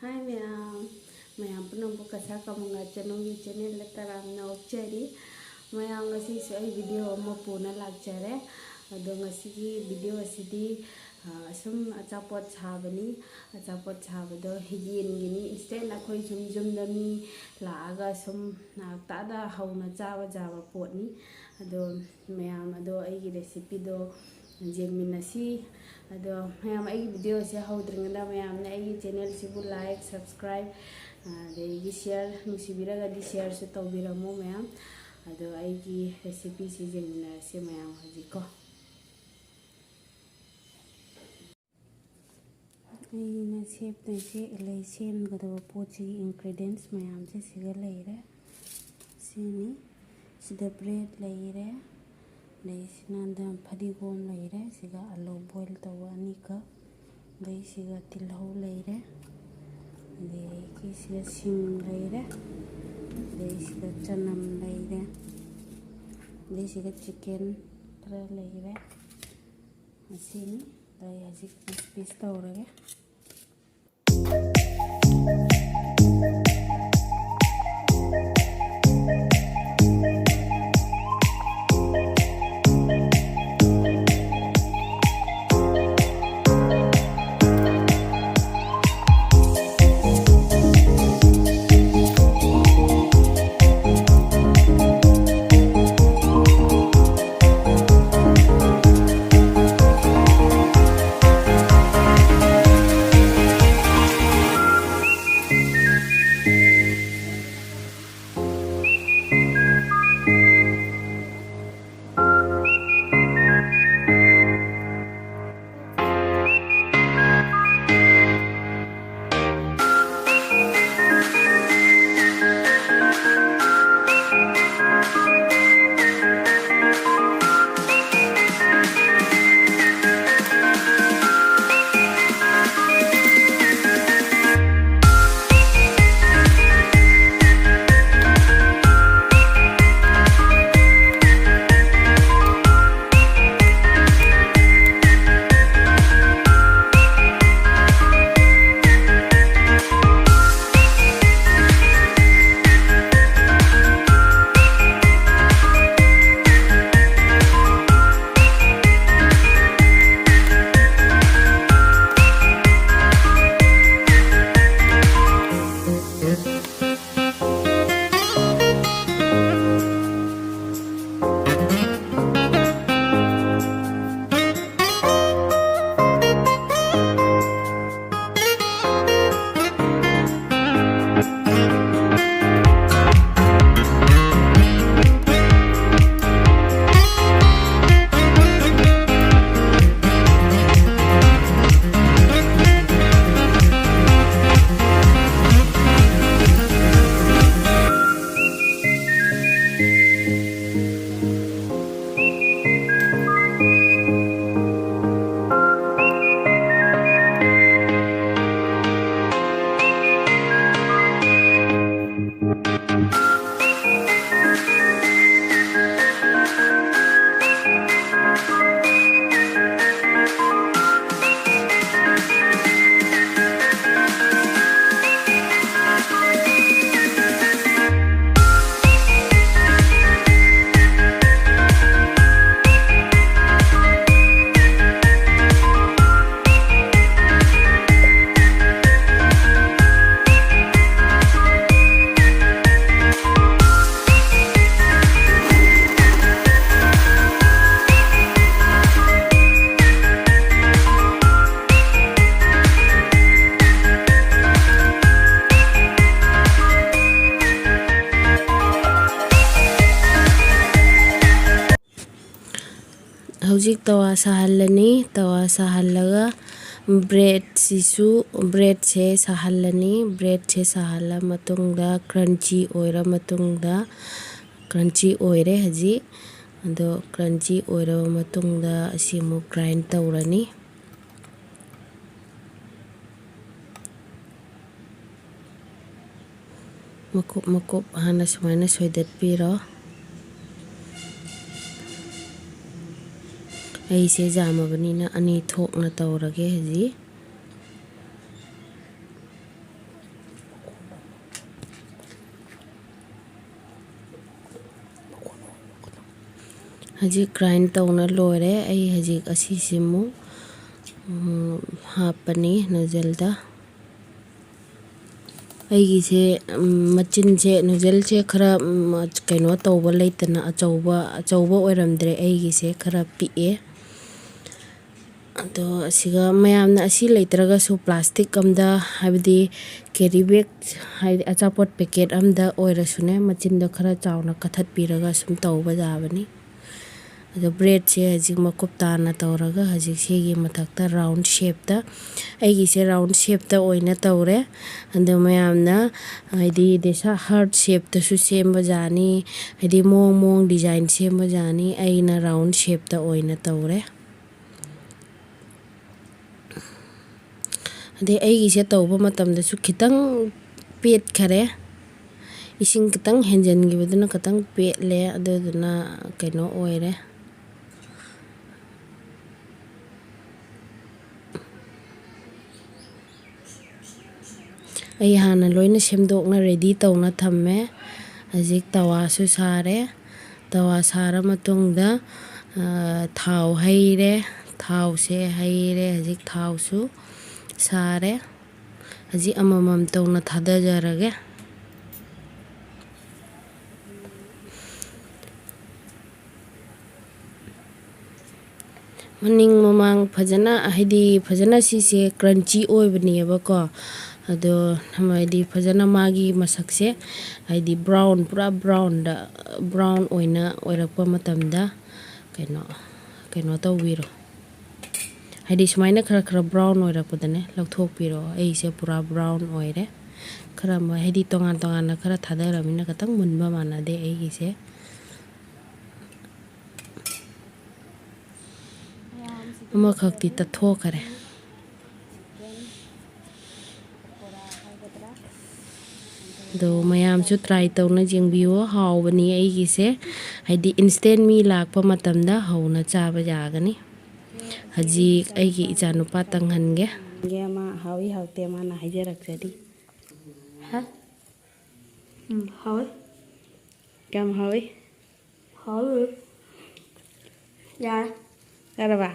Hi ma'am, ma'am punong po Cachar Kamranga chanu channel taramna okchari ma'am ngasi sa video mo po na lagchare ado ngasi video asidi sum achapot chabani achapot chabado yin gini instead na khoi zum dami laaga sum ta da hauna java potni ado ma'am ado ai recipe do जेमिनसी अदो ma'am आई video से हौद्रिंगदा ma'am ने आई channel सिबु like subscribe देगी share नुसिबिरगदी share से तौबिरमो ma'am अदो आई की recipe से जेमिनसी ma'am हजिको अइना सेप तैसे ले सेम गदो पोची इंग्रेडिएंट्स मैम से सिगा लेरे सिनी सिदा ब्रेड लेरे लेसिनांदा फदिगोम लेरे सिगा आलू बॉईल तवानी का लेसिगा तिलहौ लेरे लेकि सिगा सिंग लेरे लेसिगा चनम लेरे लेसिगा चिकन थरा लेरे असिनी दै हजिक पीस तौरगे हौजिक तवा साहल्लनी तवा साहल्लगा ब्रेड सिसु ब्रेड से साहल्लनी ब्रेड से साहल्ला मतुंगदा क्रंची ओइरा मतुंगदा क्रंची ओइरे हजी अदो क्रंची ओइरा मतुंगदा असिमु ग्राइंड तौरनी मकुप हाना सुमाइना सोइदत पिरो ऐसे जामबनीना अनि थोकना तौरगे हजी hajik grind tawna loire ai hajik asisimu hapani nozzle da aigise machin se nozzle se khara kaino tawba leitana achauba oiramdre aigise khara pi'e ado asiga mayamna asi leitraga su plastic amda habdi carry bag achapot packet amda oirasune machin da khara chauna kathat piraga sum tawba jabani ado bread se hajik makup tana tawraga hajik segi mathakta round shape da aigise round shape da oina tawre ado mayamna haidi desa heart shape da su semba jani haidi mong design semba jani aina round shape da oina tawre ade aigise tawba matamda su khitang pet khare ising kitang henjangibaduna kitang petle aduduna kaino oire ai hana loina semdokna ready tawna thamme hajik tawa su sare tawa sara matungda thau haire thau se haire hajik thau su sare hajik amamam tawna thadajarage maning mamang fajana haidi fajana sise crunchy oibniyaba ko ado haidi fajana magi masakse haidi brown pura brown oina oirakpa matamda kaino tawbiro haidi sumaina khara brown oirakpadane laukthokpiro aise pura brown oire khara haidi tongan na khara thadaramina katang munba manade aigise amakakti tathokare do mayam su try tawna jengbiyo hawbani aigise haidi instant mi lakpa matamda hawna chaba jagani hajik aigi ichanupa tanghange ma hawi hawte mana haijarakjadi ha hawi kam hawi ya karaba